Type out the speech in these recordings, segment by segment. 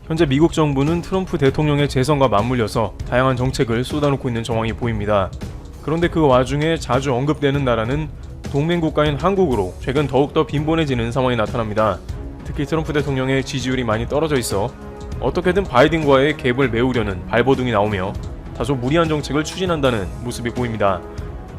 현재 미국 정부는 트럼프 대통령의 재선과 맞물려서 다양한 정책을 쏟아놓고 있는 정황이 보입니다. 그런데 그 와중에 자주 언급되는 나라는 동맹국가인 한국으로 최근 더욱더 빈번해지는 상황이 나타납니다. 특히 트럼프 대통령의 지지율이 많이 떨어져 있어 어떻게든 바이든과의 갭을 메우려는 발버둥이 나오며 다소 무리한 정책을 추진한다는 모습이 보입니다.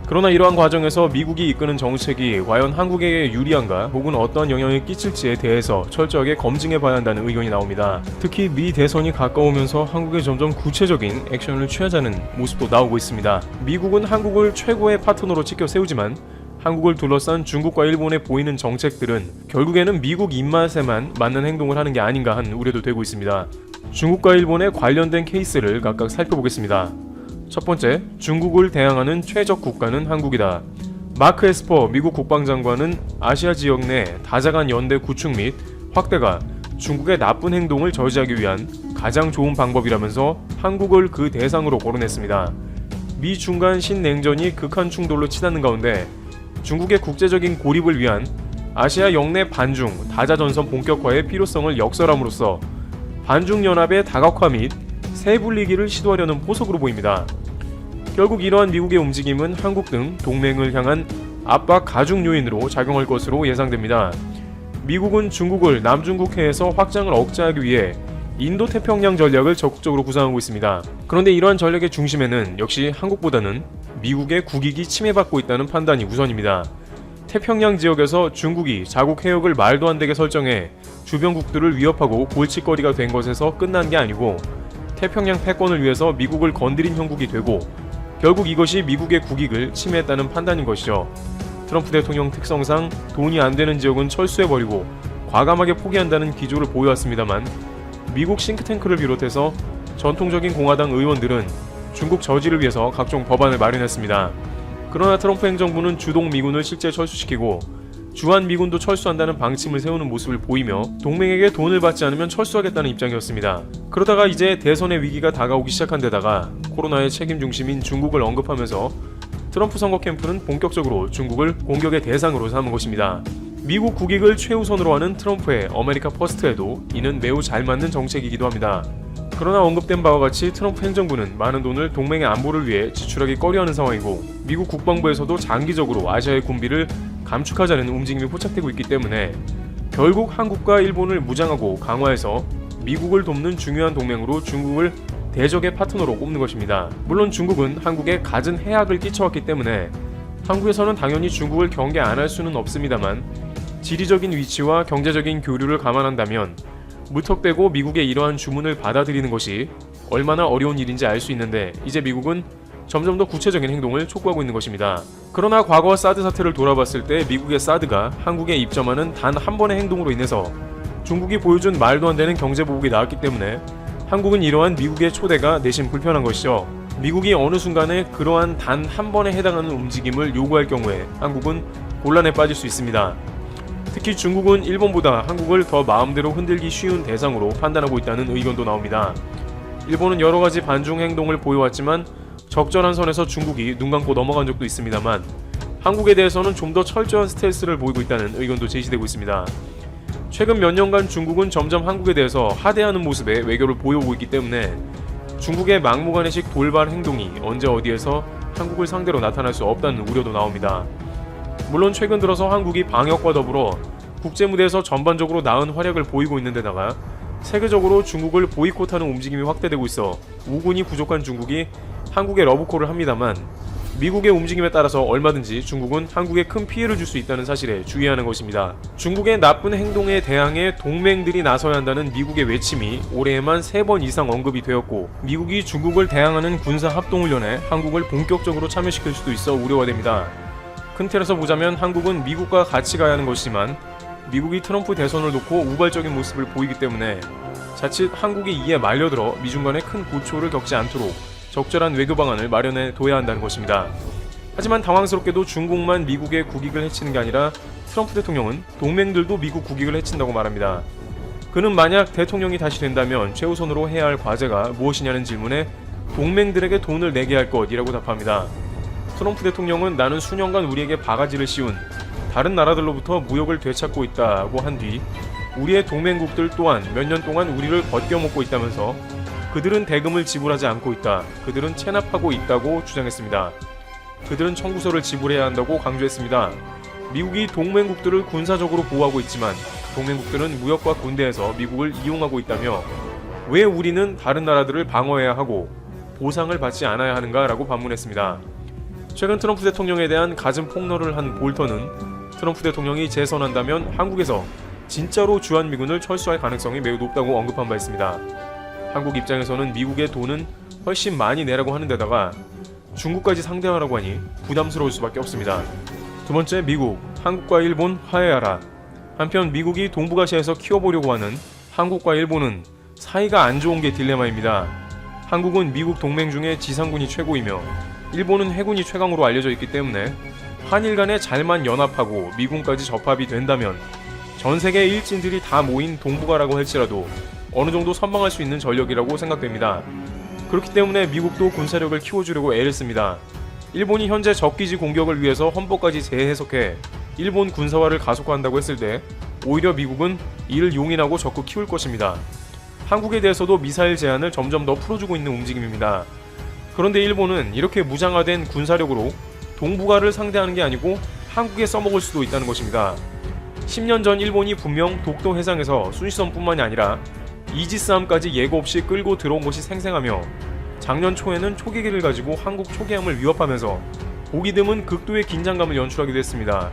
그러나 이러한 과정에서 미국이 이끄는 정책이 과연 한국에게 유리한가 혹은 어떤 영향을 끼칠지에 대해서 철저하게 검증해봐야 한다는 의견이 나옵니다. 특히 미 대선이 가까우면서 한국에 점점 구체적인 액션을 취하자는 모습도 나오고 있습니다. 미국은 한국을 최고의 파트너로 찍혀 세우지만 한국을 둘러싼 중국과 일본에 보이는 정책들은 결국에는 미국 입맛에만 맞는 행동을 하는 게 아닌가 하는 우려도 되고 있습니다. 중국과 일본에 관련된 케이스를 각각 살펴보겠습니다. 첫 번째, 중국을 대항하는 최적 국가는 한국이다. 마크 에스퍼 미국 국방장관은 아시아 지역 내 다자간 연대 구축 및 확대가 중국의 나쁜 행동을 저지하기 위한 가장 좋은 방법이라면서 한국을 그 대상으로 거론했습니다. 미 중간 신냉전이 극한 충돌로 치닫는 가운데 중국의 국제적인 고립을 위한 아시아 영내 반중 다자전선 본격화의 필요성을 역설함으로써 반중연합의 다각화 및 세분리기를 시도하려는 포석으로 보입니다. 결국 이러한 미국의 움직임은 한국 등 동맹을 향한 압박 가중 요인으로 작용할 것으로 예상됩니다. 미국은 중국을 남중국해에서 확장을 억제하기 위해 인도태평양 전략을 적극적으로 구상하고 있습니다. 그런데 이러한 전략의 중심에는 역시 한국보다는 미국의 국익이 침해받고 있다는 판단이 우선입니다. 태평양 지역에서 중국이 자국 해역을 말도 안 되게 설정해 주변국들을 위협하고 골칫거리가 된 것에서 끝난 게 아니고 태평양 패권을 위해서 미국을 건드린 형국이 되고 결국 이것이 미국의 국익을 침해했다는 판단인 것이죠. 트럼프 대통령 특성상 돈이 안 되는 지역은 철수해버리고 과감하게 포기한다는 기조를 보여왔습니다만 미국 싱크탱크를 비롯해서 전통적인 공화당 의원들은 중국 저지를 위해서 각종 법안을 마련했습니다. 그러나 트럼프 행정부는 주동 미군을 실제 철수시키고 주한 미군도 철수한다는 방침을 세우는 모습을 보이며 동맹에게 돈을 받지 않으면 철수하겠다는 입장이었습니다. 그러다가 이제 대선의 위기가 다가오기 시작한 데다가 코로나의 책임 중심인 중국을 언급하면서 트럼프 선거 캠프는 본격적으로 중국을 공격의 대상으로 삼은 것입니다. 미국 국익을 최우선으로 하는 트럼프의 아메리카 퍼스트에도 이는 매우 잘 맞는 정책이기도 합니다. 그러나 언급된 바와 같이 트럼프 행정부는 많은 돈을 동맹의 안보를 위해 지출하기 꺼려하는 상황이고 미국 국방부에서도 장기적으로 아시아의 군비를 감축하자는 움직임이 포착되고 있기 때문에 결국 한국과 일본을 무장하고 강화해서 미국을 돕는 중요한 동맹으로 중국을 대적의 파트너로 꼽는 것입니다. 물론 중국은 한국에 갖은 해악을 끼쳐왔기 때문에 한국에서는 당연히 중국을 경계 안 할 수는 없습니다만 지리적인 위치와 경제적인 교류를 감안한다면 무턱대고 미국의 이러한 주문을 받아들이는 것이 얼마나 어려운 일인지 알 수 있는데 이제 미국은 점점 더 구체적인 행동을 촉구하고 있는 것입니다. 그러나 과거 사드 사태를 돌아봤을 때 미국의 사드가 한국에 입점하는 단 한 번의 행동으로 인해서 중국이 보여준 말도 안 되는 경제보복이 나왔기 때문에 한국은 이러한 미국의 초대가 내심 불편한 것이죠. 미국이 어느 순간에 그러한 단 한 번에 해당하는 움직임을 요구할 경우에 한국은 곤란에 빠질 수 있습니다. 특히 중국은 일본보다 한국을 더 마음대로 흔들기 쉬운 대상으로 판단하고 있다는 의견도 나옵니다. 일본은 여러가지 반중 행동을 보여왔지만 적절한 선에서 중국이 눈 감고 넘어간 적도 있습니다만 한국에 대해서는 좀 더 철저한 스탠스를 보이고 있다는 의견도 제시되고 있습니다. 최근 몇 년간 중국은 점점 한국에 대해서 하대하는 모습의 외교를 보여오고 있기 때문에 중국의 막무가내식 돌발 행동이 언제 어디에서 한국을 상대로 나타날 수 없다는 우려도 나옵니다. 물론 최근 들어서 한국이 방역과 더불어 국제무대에서 전반적으로 나은 활약을 보이고 있는 데다가 세계적으로 중국을 보이콧하는 움직임이 확대되고 있어 우군이 부족한 중국이 한국에 러브콜을 합니다만 미국의 움직임에 따라서 얼마든지 중국은 한국에 큰 피해를 줄 수 있다는 사실에 주의하는 것입니다. 중국의 나쁜 행동에 대항해 동맹들이 나서야 한다는 미국의 외침이 올해에만 3번 이상 언급이 되었고 미국이 중국을 대항하는 군사합동훈련에 한국을 본격적으로 참여시킬 수도 있어 우려가 됩니다. 큰 틀에서 보자면 한국은 미국과 같이 가야 하는 것이지만 미국이 트럼프 대선을 놓고 우발적인 모습을 보이기 때문에 자칫 한국이 이에 말려들어 미중 간에 큰 고초를 겪지 않도록 적절한 외교 방안을 마련해 둬야 한다는 것입니다. 하지만 당황스럽게도 중국만 미국의 국익을 해치는 게 아니라 트럼프 대통령은 동맹들도 미국 국익을 해친다고 말합니다. 그는 만약 대통령이 다시 된다면 최우선으로 해야 할 과제가 무엇이냐는 질문에 동맹들에게 돈을 내게 할 것이라고 답합니다. 트럼프 대통령은 나는 수년간 우리에게 바가지를 씌운 다른 나라들로부터 무역을 되찾고 있다고 한 뒤 우리의 동맹국들 또한 몇 년 동안 우리를 벗겨먹고 있다면서 그들은 대금을 지불하지 않고 있다. 그들은 체납하고 있다고 주장했습니다. 그들은 청구서를 지불해야 한다고 강조했습니다. 미국이 동맹국들을 군사적으로 보호하고 있지만 동맹국들은 무역과 군대에서 미국을 이용하고 있다며 왜 우리는 다른 나라들을 방어해야 하고 보상을 받지 않아야 하는가라고 반문했습니다. 최근 트럼프 대통령에 대한 갖은 폭로를 한 볼턴은 트럼프 대통령이 재선한다면 한국에서 진짜로 주한미군을 철수할 가능성이 매우 높다고 언급한 바 있습니다. 한국 입장에서는 미국의 돈은 훨씬 많이 내라고 하는 데다가 중국까지 상대하라고 하니 부담스러울 수밖에 없습니다. 두 번째, 미국, 한국과 일본 화해하라. 한편 미국이 동북아시아에서 키워보려고 하는 한국과 일본은 사이가 안 좋은 게 딜레마입니다. 한국은 미국 동맹 중에 지상군이 최고이며 일본은 해군이 최강으로 알려져 있기 때문에 한일 간에 잘만 연합하고 미군까지 접합이 된다면 전 세계 일진들이 다 모인 동북아라고 할지라도 어느 정도 선방할 수 있는 전력이라고 생각됩니다. 그렇기 때문에 미국도 군사력을 키워주려고 애를 씁니다. 일본이 현재 적기지 공격을 위해서 헌법까지 재해석해 일본 군사화를 가속화한다고 했을 때 오히려 미국은 이를 용인하고 적극 키울 것입니다. 한국에 대해서도 미사일 제한을 점점 더 풀어주고 있는 움직임입니다. 그런데 일본은 이렇게 무장화된 군사력으로 동북아를 상대하는 게 아니고 한국에 써먹을 수도 있다는 것입니다. 10년 전 일본이 분명 독도 해상에서 순시선뿐만이 아니라 이지스함까지 예고 없이 끌고 들어온 것이 생생하며 작년 초에는 초계기를 가지고 한국 초계함을 위협하면서 보기 드문 극도의 긴장감을 연출하기도 했습니다.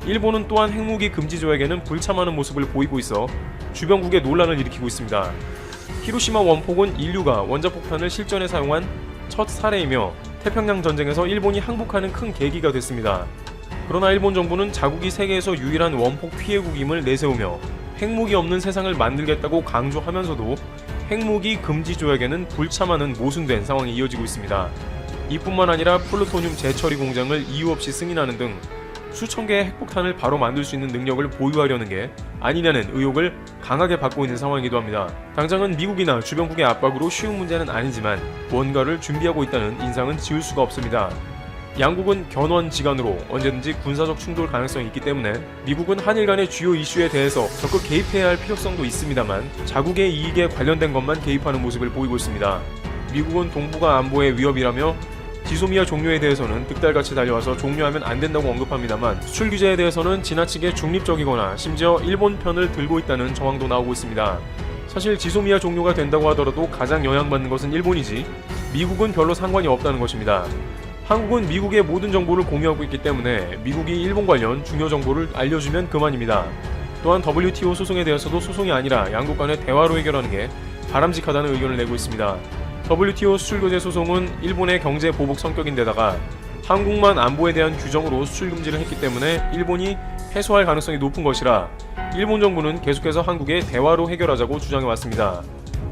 일본은 또한 핵무기 금지 조약에는 불참하는 모습을 보이고 있어 주변국에 논란을 일으키고 있습니다. 히로시마 원폭은 인류가 원자폭탄을 실전에 사용한 첫 사례이며 태평양 전쟁에서 일본이 항복하는 큰 계기가 됐습니다. 그러나 일본 정부는 자국이 세계에서 유일한 원폭 피해국임을 내세우며 핵무기 없는 세상을 만들겠다고 강조하면서도 핵무기 금지 조약에는 불참하는 모순된 상황이 이어지고 있습니다. 이뿐만 아니라 플루토늄 재처리 공장을 이유 없이 승인하는 등 수천 개의 핵폭탄을 바로 만들 수 있는 능력을 보유하려는 게 아니냐는 의혹을 강하게 받고 있는 상황이기도 합니다. 당장은 미국이나 주변국의 압박으로 쉬운 문제는 아니지만 뭔가를 준비하고 있다는 인상은 지울 수가 없습니다. 양국은 견원지간으로 언제든지 군사적 충돌 가능성이 있기 때문에 미국은 한일 간의 주요 이슈에 대해서 적극 개입해야 할 필요성도 있습니다만 자국의 이익에 관련된 것만 개입하는 모습을 보이고 있습니다. 미국은 동북아 안보의 위협이라며 지소미아 종료에 대해서는 득달같이 달려와서 종료하면 안 된다고 언급합니다만 수출 규제에 대해서는 지나치게 중립적이거나 심지어 일본 편을 들고 있다는 정황도 나오고 있습니다. 사실 지소미아 종료가 된다고 하더라도 가장 영향받는 것은 일본이지 미국은 별로 상관이 없다는 것입니다. 한국은 미국의 모든 정보를 공유하고 있기 때문에 미국이 일본 관련 중요 정보를 알려주면 그만입니다. 또한 WTO 소송에 대해서도 소송이 아니라 양국 간의 대화로 해결하는 게 바람직하다는 의견을 내고 있습니다. WTO 수출규제 소송은 일본의 경제 보복 성격인데다가 한국만 안보에 대한 규정으로 수출 금지를 했기 때문에 일본이 패소할 가능성이 높은 것이라 일본 정부는 계속해서 한국에 대화로 해결하자고 주장해왔습니다.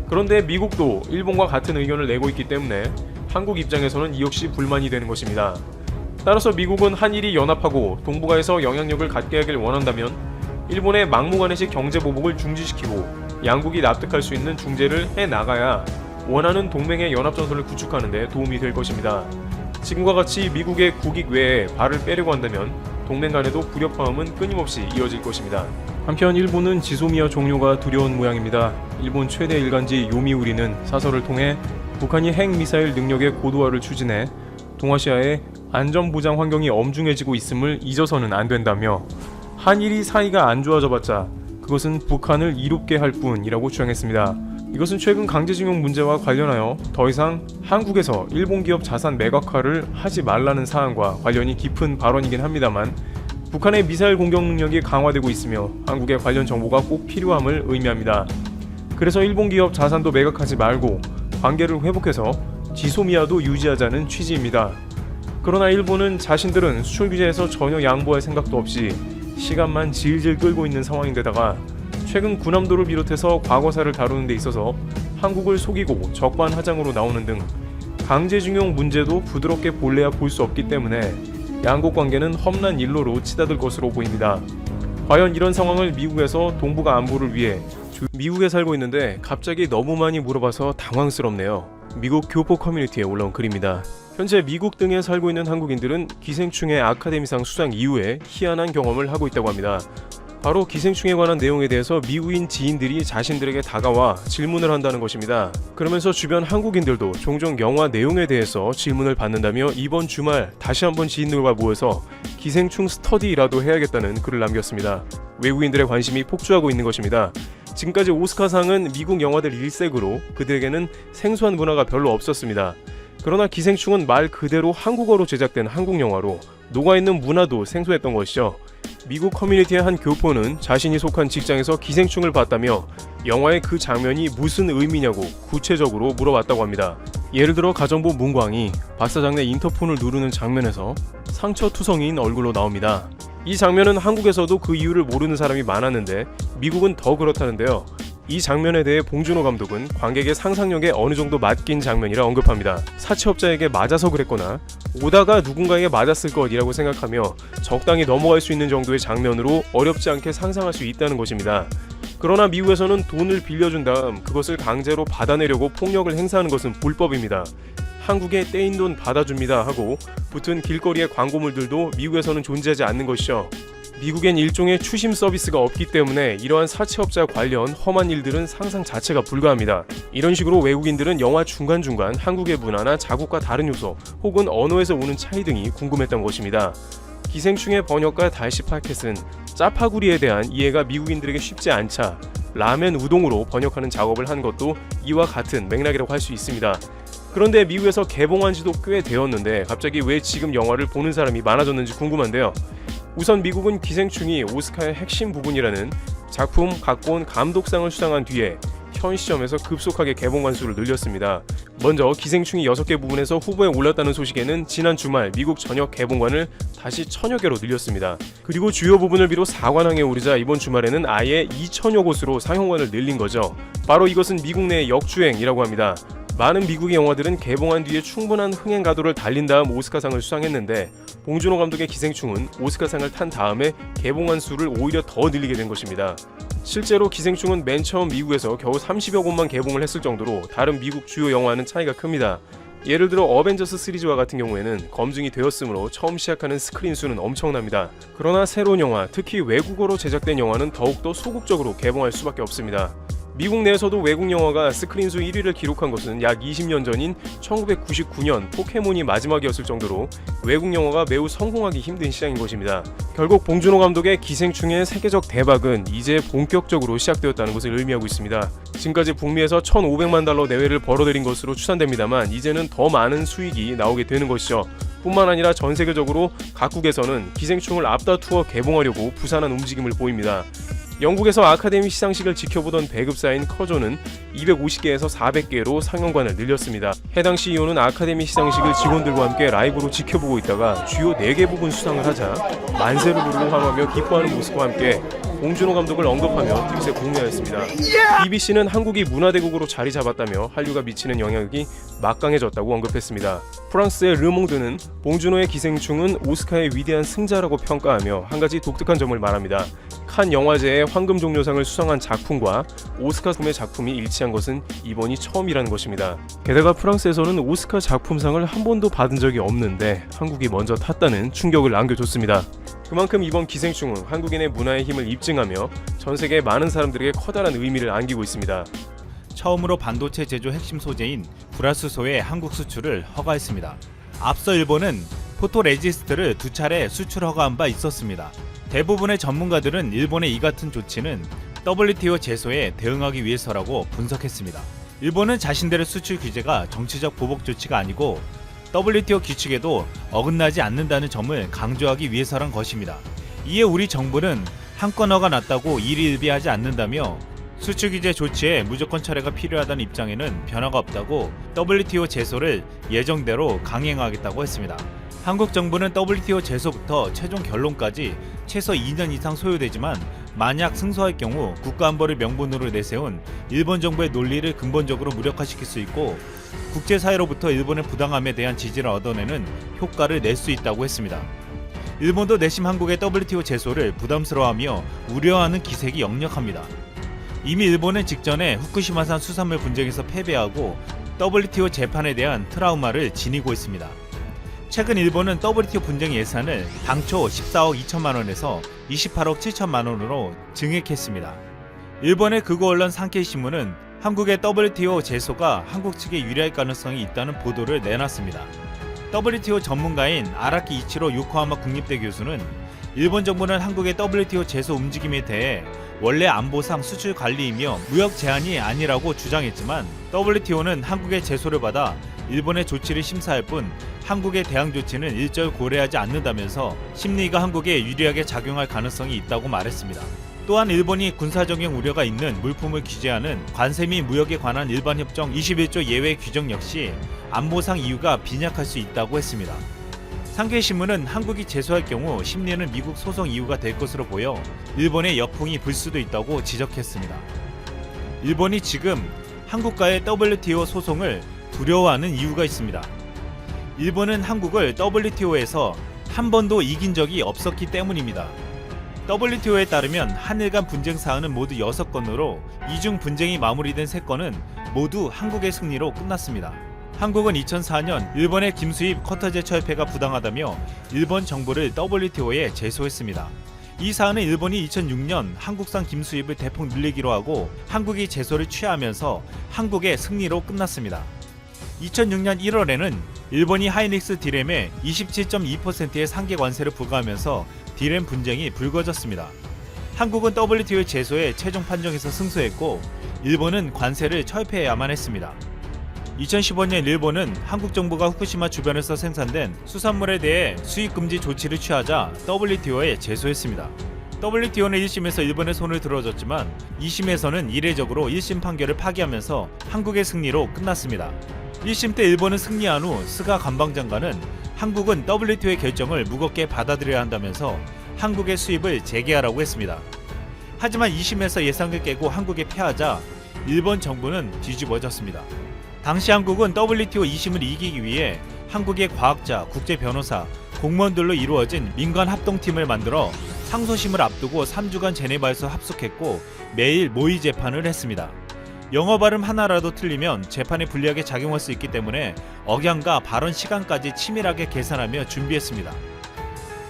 그런데 미국도 일본과 같은 의견을 내고 있기 때문에 한국 입장에서는 이 역시 불만이 되는 것입니다. 따라서 미국은 한일이 연합하고 동북아에서 영향력을 갖게 하길 원한다면 일본의 막무가내식 경제 보복을 중지시키고 양국이 납득할 수 있는 중재를 해나가야 원하는 동맹의 연합전선을 구축하는 데 도움이 될 것입니다. 지금과 같이 미국의 국익 외에 발을 빼려고 한다면 동맹 간에도 불협화음은 끊임없이 이어질 것입니다. 한편 일본은 지소미아 종료가 두려운 모양입니다. 일본 최대 일간지 요미우리는 사설을 통해 북한이 핵미사일 능력의 고도화를 추진해 동아시아의 안전보장 환경이 엄중해지고 있음을 잊어서는 안 된다며 한일이 사이가 안 좋아져봤자 그것은 북한을 이롭게 할 뿐이라고 주장했습니다. 이것은 최근 강제징용 문제와 관련하여 더 이상 한국에서 일본 기업 자산 매각화를 하지 말라는 사안과 관련이 깊은 발언이긴 합니다만 북한의 미사일 공격 능력이 강화되고 있으며 한국의 관련 정보가 꼭 필요함을 의미합니다. 그래서 일본 기업 자산도 매각하지 말고 관계를 회복해서 지소미아도 유지하자는 취지입니다. 그러나 일본은 자신들은 수출 규제에서 전혀 양보할 생각도 없이 시간만 질질 끌고 있는 상황인데다가 최근 군함도를 비롯해서 과거사를 다루는 데 있어서 한국을 속이고 적반하장으로 나오는 등 강제징용 문제도 부드럽게 볼래야 볼 수 없기 때문에 양국 관계는 험난 일로로 치닫을 것으로 보입니다. 과연 이런 상황을 미국에서 동북아 안보를 위해 미국에 살고 있는데 갑자기 너무 많이 물어봐서 당황스럽네요. 미국 교포 커뮤니티에 올라온 글입니다. 현재 미국 등에 살고 있는 한국인들은 기생충의 아카데미상 수상 이후에 희한한 경험을 하고 있다고 합니다. 바로 기생충에 관한 내용에 대해서 미국인 지인들이 자신들에게 다가와 질문을 한다는 것입니다. 그러면서 주변 한국인들도 종종 영화 내용에 대해서 질문을 받는다며 이번 주말 다시 한번 지인들과 모여서 기생충 스터디라도 해야겠다는 글을 남겼습니다. 외국인들의 관심이 폭주하고 있는 것입니다. 지금까지 오스카상은 미국 영화들 일색으로 그들에게는 생소한 문화가 별로 없었습니다. 그러나 기생충은 말 그대로 한국어로 제작된 한국 영화로 녹아있는 문화도 생소했던 것이죠. 미국 커뮤니티의 한 교포는 자신이 속한 직장에서 기생충을 봤다며 영화의 그 장면이 무슨 의미냐고 구체적으로 물어봤다고 합니다. 예를 들어 가정부 문광이 박사장내 인터폰을 누르는 장면에서 상처투성이인 얼굴로 나옵니다. 이 장면은 한국에서도 그 이유를 모르는 사람이 많았는데 미국은 더 그렇다는데요. 이 장면에 대해 봉준호 감독은 관객의 상상력에 어느 정도 맡긴 장면이라 언급합니다. 사채업자에게 맞아서 그랬거나 오다가 누군가에게 맞았을 것이라고 생각하며 적당히 넘어갈 수 있는 정도의 장면으로 어렵지 않게 상상할 수 있다는 것입니다. 그러나 미국에서는 돈을 빌려준 다음 그것을 강제로 받아내려고 폭력을 행사하는 것은 불법입니다. 한국에 떼인 돈 받아줍니다 하고 붙은 길거리의 광고물들도 미국에서는 존재하지 않는 것이죠. 미국엔 일종의 추심 서비스가 없기 때문에 이러한 사채업자 관련 험한 일들은 상상 자체가 불가합니다. 이런 식으로 외국인들은 영화 중간중간 한국의 문화나 자국과 다른 요소 혹은 언어에서 오는 차이 등이 궁금했던 것입니다. 기생충의 번역가 달시 파켓은 짜파구리에 대한 이해가 미국인들에게 쉽지 않자 라멘 우동으로 번역하는 작업을 한 것도 이와 같은 맥락이라고 할 수 있습니다. 그런데 미국에서 개봉한 지도 꽤 되었는데 갑자기 왜 지금 영화를 보는 사람이 많아졌는지 궁금한데요. 우선 미국은 기생충이 오스카의 핵심 부분이라는 작품, 각본, 감독상을 수상한 뒤에 현 시점에서 급속하게 개봉 관수를 늘렸습니다. 먼저 기생충이 6개 부분에서 후보에 올랐다는 소식에는 지난 주말 미국 전역 개봉관을 다시 1000여 개로 늘렸습니다. 그리고 주요 부분을 비롯 4관왕에 오르자 이번 주말에는 아예 2000여 곳으로 상영관을 늘린 거죠. 바로 이것은 미국 내의 역주행이라고 합니다. 많은 미국의 영화들은 개봉한 뒤에 충분한 흥행 가도를 달린 다음 오스카상을 수상했는데 봉준호 감독의 기생충은 오스카상을 탄 다음에 개봉한 수를 오히려 더 늘리게 된 것입니다. 실제로 기생충은 맨 처음 미국에서 겨우 30여 곳만 개봉을 했을 정도로 다른 미국 주요 영화와는 차이가 큽니다. 예를 들어 어벤져스 시리즈와 같은 경우에는 검증이 되었으므로 처음 시작하는 스크린 수는 엄청납니다. 그러나 새로운 영화, 특히 외국어로 제작된 영화는 더욱더 소극적으로 개봉할 수밖에 없습니다. 미국 내에서도 외국 영화가 스크린수 1위를 기록한 것은 약 20년 전인 1999년 포켓몬이 마지막이었을 정도로 외국 영화가 매우 성공하기 힘든 시장인 것입니다. 결국 봉준호 감독의 기생충의 세계적 대박은 이제 본격적으로 시작되었다는 것을 의미하고 있습니다. 지금까지 북미에서 1,500만 달러 내외를 벌어들인 것으로 추산됩니다만 이제는 더 많은 수익이 나오게 되는 것이죠. 뿐만 아니라 전 세계적으로 각국에서는 기생충을 앞다투어 개봉하려고 부산한 움직임을 보입니다. 영국에서 아카데미 시상식을 지켜보던 배급사인 커조는 250개에서 400개로 상영관을 늘렸습니다. 해당 CEO는 아카데미 시상식을 직원들과 함께 라이브로 지켜보고 있다가 주요 4개 부분 수상을 하자 만세를 부르고 환호하며 기뻐하는 모습과 함께 봉준호 감독을 언급하며 트윗에 공유하였습니다. BBC는 한국이 문화대국으로 자리 잡았다며 한류가 미치는 영향력이 막강해졌다고 언급했습니다. 프랑스의 르몽드는 봉준호의 기생충은 오스카의 위대한 승자라고 평가하며 한 가지 독특한 점을 말합니다. 칸 영화제의 황금종려상을 수상한 작품과 오스카 상의 작품이 일치한 것은 이번이 처음이라는 것입니다. 게다가 프랑스에서는 오스카 작품상을 한 번도 받은 적이 없는데 한국이 먼저 탔다는 충격을 안겨줬습니다. 그만큼 이번 기생충은 한국인의 문화의 힘을 입증하며 전 세계 많은 사람들에게 커다란 의미를 안기고 있습니다. 처음으로 반도체 제조 핵심 소재인 불화수소의 한국 수출을 허가했습니다. 앞서 일본은 포토레지스트를 2차례 수출 허가한 바 있었습니다. 대부분의 전문가들은 일본의 이 같은 조치는 WTO 제소에 대응하기 위해서라고 분석했습니다. 일본은 자신들의 수출 규제가 정치적 보복 조치가 아니고 WTO 규칙에도 어긋나지 않는다는 점을 강조하기 위해서란 것입니다. 이에 우리 정부는 한 건어가 났다고 일희일비하지 않는다며 수출 규제 조치에 무조건 철회가 필요하다는 입장에는 변화가 없다고 WTO 제소를 예정대로 강행하겠다고 했습니다. 한국 정부는 WTO 제소부터 최종 결론까지 최소 2년 이상 소요되지만 만약 승소할 경우 국가안보를 명분으로 내세운 일본 정부의 논리를 근본적으로 무력화시킬 수 있고 국제사회로부터 일본의 부당함에 대한 지지를 얻어내는 효과를 낼 수 있다고 했습니다. 일본도 내심 한국의 WTO 제소를 부담스러워하며 우려하는 기색이 역력합니다. 이미 일본은 직전에 후쿠시마산 수산물 분쟁에서 패배하고 WTO 재판에 대한 트라우마를 지니고 있습니다. 최근 일본은 WTO 분쟁 예산을 당초 14억 2천만 원에서 28억 7천만 원으로 증액했습니다. 일본의 극우 언론 산케이 신문은 한국의 WTO 제소가 한국 측에 유리할 가능성이 있다는 보도를 내놨습니다. WTO 전문가인 아라키 이치로 요코하마 국립대 교수는 일본 정부는 한국의 WTO 제소 움직임에 대해 원래 안보상 수출 관리이며 무역 제한이 아니라고 주장했지만 WTO는 한국의 제소를 받아 일본의 조치를 심사할 뿐 한국의 대항 조치는 일절 고려하지 않는다면서 심리가 한국에 유리하게 작용할 가능성이 있다고 말했습니다. 또한 일본이 군사적인 우려가 있는 물품을 규제하는 관세 및 무역에 관한 일반협정 21조 예외 규정 역시 안보상 이유가 빈약할 수 있다고 했습니다. 상케이신문은 한국이 제소할 경우 심리는 미국 소송 이유가 될 것으로 보여 일본의 역풍이 불 수도 있다고 지적했습니다. 일본이 지금 한국과의 WTO 소송을 두려워하는 이유가 있습니다. 일본은 한국을 WTO에서 한 번도 이긴 적이 없었기 때문입니다. WTO에 따르면 한일 간 분쟁 사안은 모두 6건으로 이 중 분쟁이 마무리된 3건은 모두 한국의 승리로 끝났습니다. 한국은 2004년 일본의 김수입 쿼터제철 협회가 부당하다며 일본 정부를 WTO에 제소했습니다. 이 사안은 일본이 2006년 한국산 김수입을 대폭 늘리기로 하고 한국이 제소를 취하면서 한국의 승리로 끝났습니다. 2006년 1월에는 일본이 하이닉스 디램에 27.2%의 상계 관세를 부과하면서 디램 분쟁이 불거졌습니다. 한국은 WTO 제소에 최종 판정에서 승소했고 일본은 관세를 철폐해야만 했습니다. 2015년 일본은 한국 정부가 후쿠시마 주변에서 생산된 수산물에 대해 수입 금지 조치를 취하자 WTO에 제소했습니다. WTO는 1심에서 일본의 손을 들어줬지만 2심에서는 이례적으로 1심 판결을 파기하면서 한국의 승리로 끝났습니다. 1심 때 일본은 승리한 후 스가 관방장관은 한국은 WTO의 결정을 무겁게 받아들여야 한다면서 한국의 수입을 재개하라고 했습니다. 하지만 2심에서 예상을 깨고 한국에 패하자 일본 정부는 뒤집어졌습니다. 당시 한국은 WTO 2심을 이기기 위해 한국의 과학자, 국제 변호사, 공무원들로 이루어진 민간 합동팀을 만들어 상소심을 앞두고 3주간 제네바에서 합숙했고 매일 모의 재판을 했습니다. 영어 발음 하나라도 틀리면 재판에 불리하게 작용할 수 있기 때문에 억양과 발언 시간까지 치밀하게 계산하며 준비했습니다.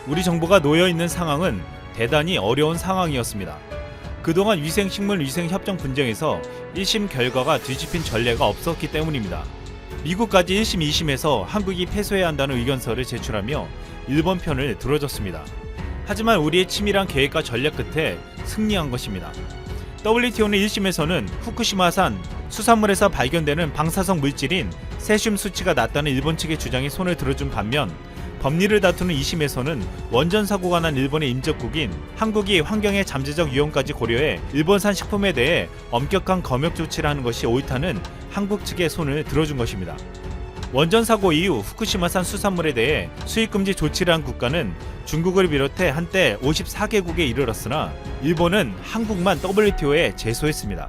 우리 정부가 놓여있는 상황은 대단히 어려운 상황이었습니다. 그동안 위생식물 위생협정 분쟁에서 1심 결과가 뒤집힌 전례가 없었기 때문입니다. 미국까지 1심, 2심에서 한국이 패소해야 한다는 의견서를 제출하며 일본 편을 들어줬습니다. 하지만 우리의 치밀한 계획과 전략 끝에 승리한 것입니다. WTO는 1심에서는 후쿠시마산 수산물에서 발견되는 방사성 물질인 세슘 수치가 낮다는 일본 측의 주장에 손을 들어준 반면 법리를 다투는 2심에서는 원전 사고가 난 일본의 임적국인 한국이 환경의 잠재적 위험까지 고려해 일본산 식품에 대해 엄격한 검역 조치를 하는 것이 옳다는 한국 측의 손을 들어준 것입니다. 원전 사고 이후 후쿠시마산 수산물에 대해 수입금지 조치를 한 국가는 중국을 비롯해 한때 54개국에 이르렀으나 일본은 한국만 WTO에 제소했습니다.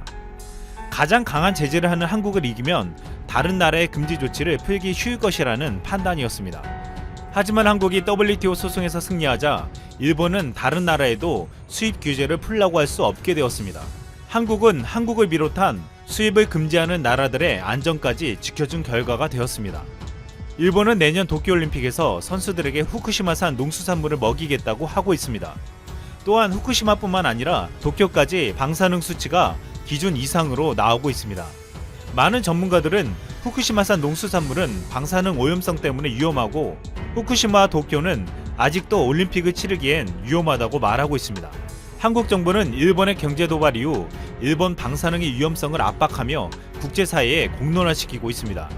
가장 강한 제재를 하는 한국을 이기면 다른 나라의 금지 조치를 풀기 쉬울 것이라는 판단이었습니다. 하지만 한국이 WTO 소송에서 승리하자 일본은 다른 나라에도 수입 규제를 풀라고 할 수 없게 되었습니다. 한국은 한국을 비롯한 수입을 금지하는 나라들의 안전까지 지켜준 결과가 되었습니다. 일본은 내년 도쿄올림픽에서 선수들에게 후쿠시마산 농수산물을 먹이겠다고 하고 있습니다. 또한 후쿠시마뿐만 아니라 도쿄까지 방사능 수치가 기준 이상으로 나오고 있습니다. 많은 전문가들은 후쿠시마산 농수산물은 방사능 오염성 때문에 위험하고 후쿠시마와 도쿄는 아직도 올림픽을 치르기엔 위험하다고 말하고 있습니다. 한국 정부는 일본의 경제 도발 이후 일본 방사능의 위험성을 압박하며 국제사회에 공론화시키고 있습니다.